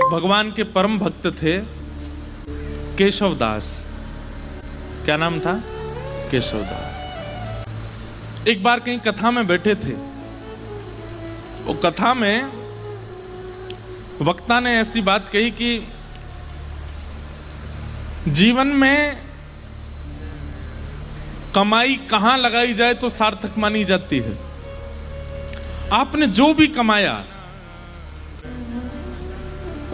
भगवान के परम भक्त थे केशवदास। क्या नाम था? केशवदास। एक बार कहीं कथा में बैठे थे। वो कथा में वक्ता ने ऐसी बात कही कि जीवन में कमाई कहां लगाई जाए तो सार्थक मानी जाती है। आपने जो भी कमाया,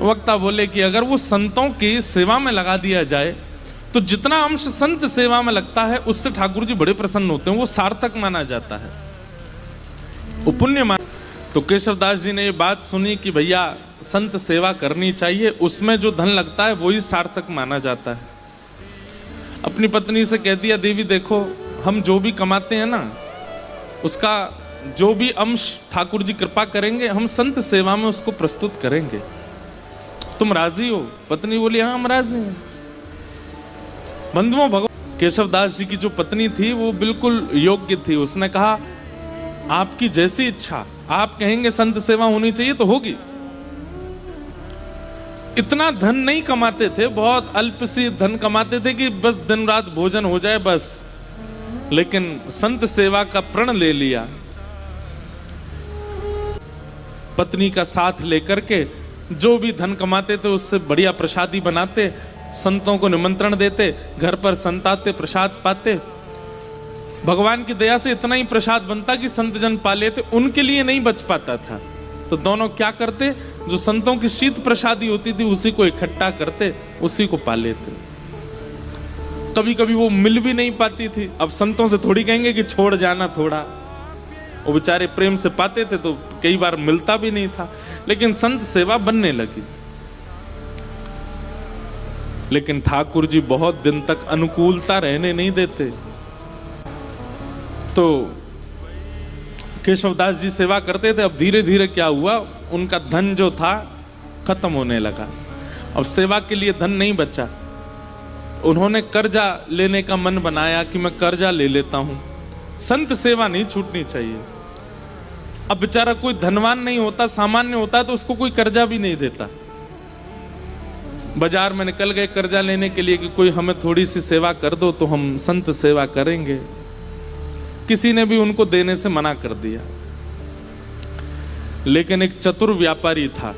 वक्ता बोले कि अगर वो संतों की सेवा में लगा दिया जाए तो जितना अंश संत सेवा में लगता है उससे ठाकुर जी बड़े प्रसन्न होते हैं, वो सार्थक माना जाता है, वो पुण्य मान। तो केशवदास जी ने ये बात सुनी कि भैया संत सेवा करनी चाहिए, उसमें जो धन लगता है वही सार्थक माना जाता है। अपनी पत्नी से कह दिया, देवी देखो हम जो भी कमाते हैं ना, उसका जो भी अंश ठाकुर जी कृपा करेंगे हम संत सेवा में उसको प्रस्तुत करेंगे, तुम राजी हो? पत्नी बोली हाँ हम राजी हैं। बंधुओं, भगवान केशवदास जी की जो पत्नी थी वो बिल्कुल योग्य थी। उसने कहा आपकी जैसी इच्छा, आप कहेंगे संत सेवा होनी चाहिए तो होगी। इतना धन नहीं कमाते थे, बहुत अल्प सी धन कमाते थे कि बस दिन रात भोजन हो जाए बस, लेकिन संत सेवा का प्रण ले लिया। पत्नी का साथ लेकर के जो भी धन कमाते थे उससे बढ़िया प्रसादी बनाते, संतों को निमंत्रण देते, घर पर संत आते प्रसाद पाते। भगवान की दया से इतना ही प्रसाद बनता कि संत जन पा लेते, उनके लिए नहीं बच पाता था। तो दोनों क्या करते, जो संतों की शीत प्रसादी होती थी उसी को इकट्ठा करते, उसी को पा लेते। कभी कभी वो मिल भी नहीं पाती थी। अब संतों से थोड़ी कहेंगे कि छोड़ जाना थोड़ा, वो बेचारे प्रेम से पाते थे तो कई बार मिलता भी नहीं था, लेकिन संत सेवा बनने लगी। लेकिन ठाकुर जी बहुत दिन तक अनुकूलता रहने नहीं देते। तो केशवदास जी सेवा करते थे। अब धीरे धीरे क्या हुआ, उनका धन जो था खत्म होने लगा। अब सेवा के लिए धन नहीं बचा। उन्होंने कर्जा लेने का मन बनाया कि मैं कर्जा ले लेता हूं, संत सेवा नहीं छूटनी चाहिए। अब बेचारा कोई धनवान नहीं होता, सामान्य होता तो उसको कोई कर्जा भी नहीं देता। बाजार में निकल गए कर्जा लेने के लिए कि कोई हमें थोड़ी सी सेवा कर दो तो हम संत सेवा करेंगे। किसी ने भी उनको देने से मना कर दिया। लेकिन एक चतुर व्यापारी था,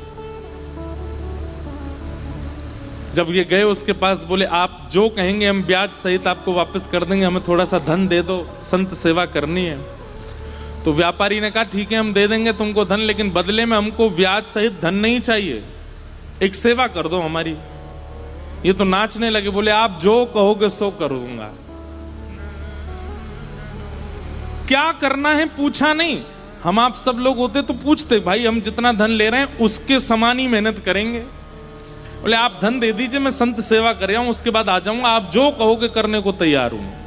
जब ये गए उसके पास, बोले आप जो कहेंगे हम ब्याज सहित आपको वापस कर देंगे, हमें थोड़ा सा धन दे दो, संत सेवा करनी है। तो व्यापारी ने कहा ठीक है हम दे देंगे तुमको धन, लेकिन बदले में हमको ब्याज सहित धन नहीं चाहिए, एक सेवा कर दो हमारी। ये तो नाचने लगे, बोले आप जो कहोगे सो करूंगा। क्या करना है पूछा नहीं। हम आप सब लोग होते तो पूछते, भाई हम जितना धन ले रहे हैं उसके समान ही मेहनत करेंगे। बोले आप धन दे दीजिए, मैं संत सेवा कर रहा हूं, उसके बाद आ जाऊंगा, आप जो कहोगे करने को तैयार हूं।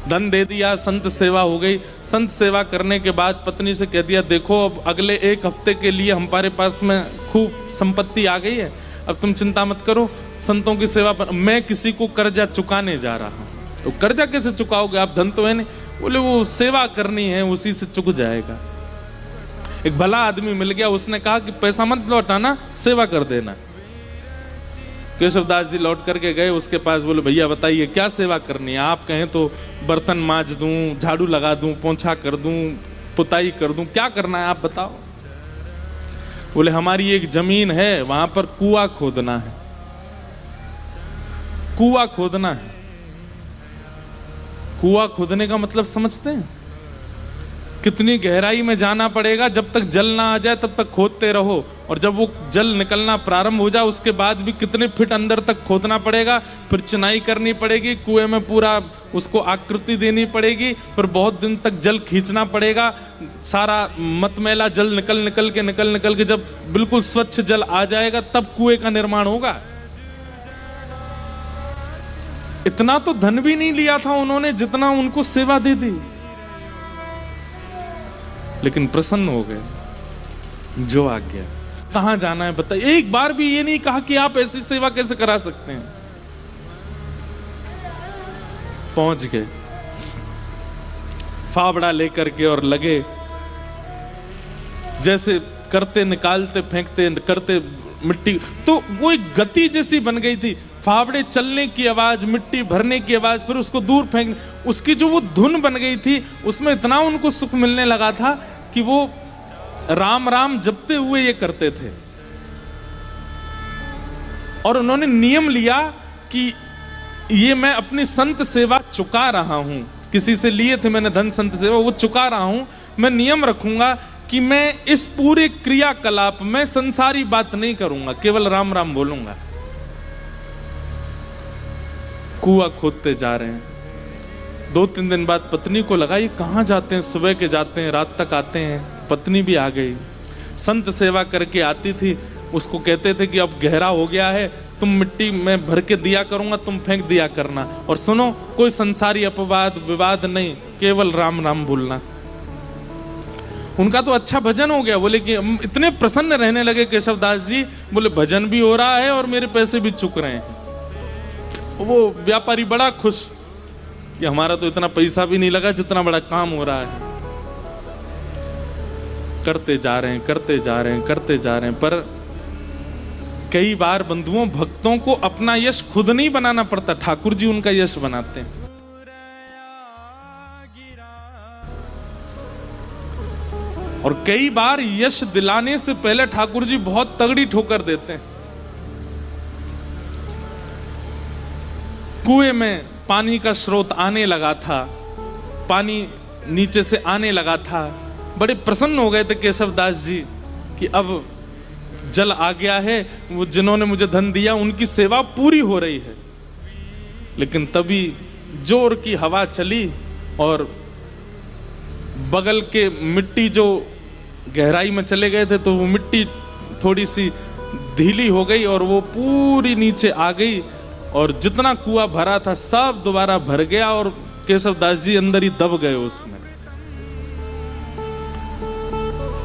धन दे दिया, संत सेवा हो गई। संत सेवा करने के बाद पत्नी से कह दिया देखो अब अगले एक हफ्ते के लिए हमारे पास में खूब संपत्ति आ गई है, अब तुम चिंता मत करो, संतों की सेवा पर मैं किसी को कर्जा चुकाने जा रहा हूं। तो कर्जा कैसे चुकाओगे, आप धन तो है नहीं। बोले वो सेवा करनी है, उसी से चुक जाएगा। एक भला आदमी मिल गया, उसने कहा कि पैसा मत लौटाना, सेवा कर देना। केशवदास जी लौट करके गए उसके पास, बोले भैया बताइए क्या सेवा करनी है। आप कहें तो बर्तन मांज दूं, झाड़ू लगा दूं, पोंछा कर दूं, पुताई कर दूं, क्या करना है आप बताओ। बोले हमारी एक जमीन है, वहां पर कुआं खोदना है। कुआं खोदना है। कुआं खोदने का मतलब समझते हैं? कितनी गहराई में जाना पड़ेगा, जब तक जल ना आ जाए तब तक खोदते रहो, और जब वो जल निकलना प्रारंभ हो जाए उसके बाद भी कितने फीट अंदर तक खोदना पड़ेगा, फिर चिनाई करनी पड़ेगी, कुएं में पूरा उसको आकृति देनी पड़ेगी, फिर बहुत दिन तक जल खींचना पड़ेगा, सारा मतमैला जल निकल के जब बिल्कुल स्वच्छ जल आ जाएगा तब कुएं का निर्माण होगा। इतना तो धन भी नहीं लिया था उन्होंने जितना उनको सेवा दे दी, लेकिन प्रसन्न हो गए। जो आ गया, कहां जाना है बताइए। एक बार भी ये नहीं कहा कि आप ऐसी सेवा कैसे करा सकते हैं। पहुंच गए फावड़ा लेकर के और लगे। जैसे करते, निकालते, फेंकते, करते मिट्टी, तो वो एक गति जैसी बन गई थी। फावड़े चलने की आवाज, मिट्टी भरने की आवाज, फिर उसको दूर फेंकने, उसकी जो वो धुन बन गई थी, उसमें इतना उनको सुख मिलने लगा था कि वो राम राम जपते हुए ये करते थे। और उन्होंने नियम लिया कि ये मैं अपनी संत सेवा चुका रहा हूं, किसी से लिए थे मैंने धन संत सेवा, वो चुका रहा हूं। मैं नियम रखूंगा कि मैं इस पूरे क्रियाकलाप में संसारी बात नहीं करूंगा, केवल राम राम बोलूंगा। कुआं खोदते जा रहे हैं। 2-3 दिन बाद पत्नी को लगा ये कहां जाते हैं, सुबह के जाते हैं, रात तक आते हैं। पत्नी भी आ गई, संत सेवा करके आती थी। उसको कहते थे कि अब गहरा हो गया है, तुम मिट्टी में भर के दिया करूंगा, तुम फेंक दिया करना, और सुनो कोई संसारी अपवाद विवाद नहीं, केवल राम राम बोलना। उनका तो अच्छा भजन हो गया। बोले कि हम इतने प्रसन्न रहने लगे केशव दास जी, बोले भजन भी हो रहा है और मेरे पैसे भी चुक रहे हैं। वो व्यापारी बड़ा खुश कि हमारा तो इतना पैसा भी नहीं लगा जितना बड़ा काम हो रहा है। करते जा रहे हैं, करते जा रहे हैं, करते जा रहे हैं। पर कई बार बंधुओं, भक्तों को अपना यश खुद नहीं बनाना पड़ता, ठाकुर जी उनका यश बनाते हैं। और कई बार यश दिलाने से पहले ठाकुर जी बहुत तगड़ी ठोकर देते हैं। कुएं में पानी का स्रोत आने लगा था, पानी नीचे से आने लगा था। बड़े प्रसन्न हो गए थे केशव दास जी कि अब जल आ गया है, वो जिन्होंने मुझे धन दिया उनकी सेवा पूरी हो रही है। लेकिन तभी जोर की हवा चली और बगल के मिट्टी जो गहराई में चले गए थे, तो वो मिट्टी थोड़ी सी ढीली हो गई और वो पूरी नीचे आ गई, और जितना कुआं भरा था सब दोबारा भर गया और केशव दास जी अंदर ही दब गए उसमें।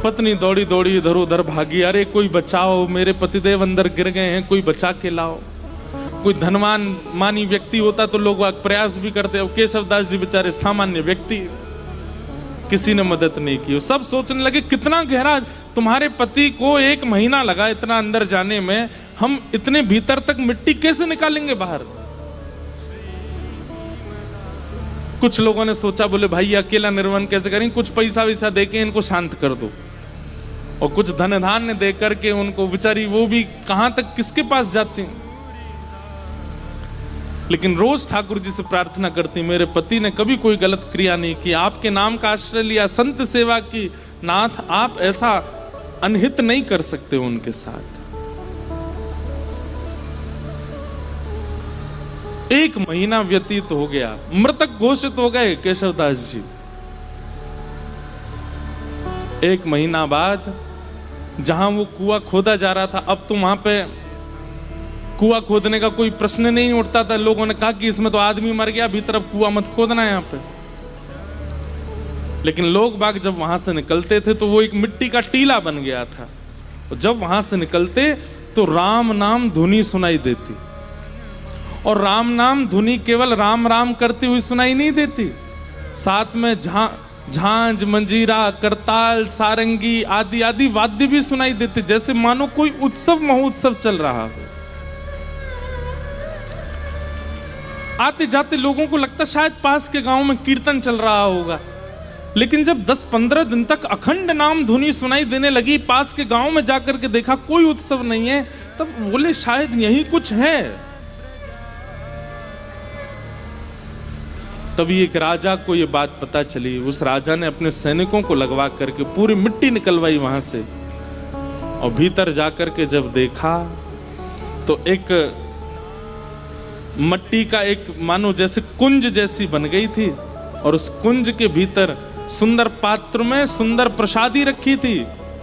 पत्नी दौड़ी दौड़ी इधर उधर भागी, अरे कोई बचाओ, मेरे पतिदेव अंदर गिर गए हैं, कोई बचा के लाओ। कोई धनवान मानी व्यक्ति होता तो लोग प्रयास भी करते, अब केशव दास जी बेचारे सामान्य व्यक्ति, किसी ने मदद नहीं की। सब सोचने लगे कितना गहरा, तुम्हारे पति को 1 महीना लगा इतना अंदर जाने में, हम इतने भीतर तक मिट्टी कैसे निकालेंगे बाहर। कुछ लोगों ने सोचा, बोले भाई अकेला निर्वन कैसे करेंगे, कुछ पैसा वैसा देके इनको शांत कर दो, और कुछ धन धान्य दे करके उनको, बेचारी वो भी कहां तक किसके पास जाती। लेकिन रोज ठाकुर जी से प्रार्थना करती, मेरे पति ने कभी कोई गलत क्रिया नहीं की, आपके नाम का आश्रय लिया, संत सेवा की, नाथ आप ऐसा अनहित नहीं कर सकते उनके साथ। 1 महीना व्यतीत हो गया, मृतक घोषित हो गए केशव दास जी। 1 महीना बाद जहां वो कुआं खोदा जा रहा था, अब तो वहां पे कुआं खोदने का कोई प्रश्न नहीं उठता था। लोगों ने कहा कि इसमें तो आदमी मर गया, भीतर अब कुआं मत खोदना यहां पे। लेकिन लोग बाग जब वहां से निकलते थे तो वो एक मिट्टी का टीला बन गया था, तो जब वहां से निकलते तो राम नाम धुनी सुनाई देती। और राम नाम धुनी केवल राम राम करती हुई सुनाई नहीं देती, साथ में झांझ, मंजीरा, करताल, सारंगी आदि आदि वाद्य भी सुनाई देते, जैसे मानो कोई उत्सव महोत्सव चल रहा हो। आते जाते लोगों को लगता शायद पास के गांव में कीर्तन चल रहा होगा। लेकिन जब 10-15 दिन तक अखंड नाम धुनी सुनाई देने लगी, पास के गांव में जाकर के देखा कोई उत्सव नहीं है, तब बोले शायद यही कुछ है। तभी एक राजा को यह बात पता चली। उस राजा ने अपने सैनिकों को लगवा करके पूरी मिट्टी निकलवाई वहां से, और भीतर जाकर के जब देखा तो एक मट्टी का एक मानो जैसे कुंज जैसी बन गई थी, और उस कुंज के भीतर सुंदर पात्र में सुंदर प्रसादी रखी थी,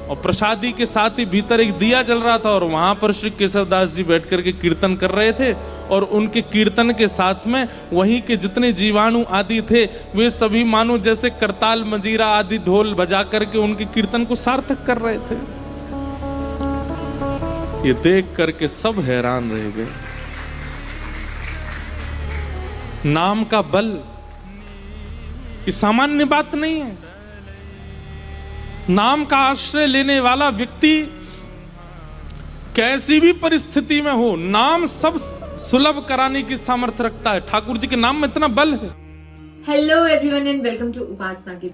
और प्रसादी के साथ ही भीतर एक दिया जल रहा था, और वहां पर श्री केशव दास जी बैठ करके कीर्तन कर रहे थे। और उनके कीर्तन के साथ में वहीं के जितने जीवाणु आदि थे वे सभी मानो जैसे करताल, मंजीरा आदि ढोल बजा करके उनके कीर्तन को सार्थक कर रहे थे। ये देख करके सब हैरान रह गए। नाम का बल ये सामान्य बात नहीं है। नाम का आश्रय लेने वाला व्यक्ति कैसी भी परिस्थिति में हो, नाम सब सुलभ कराने की सामर्थ्य रखता है। ठाकुर जी के नाम में इतना बल है। Hello everyone and welcome to Upasana की।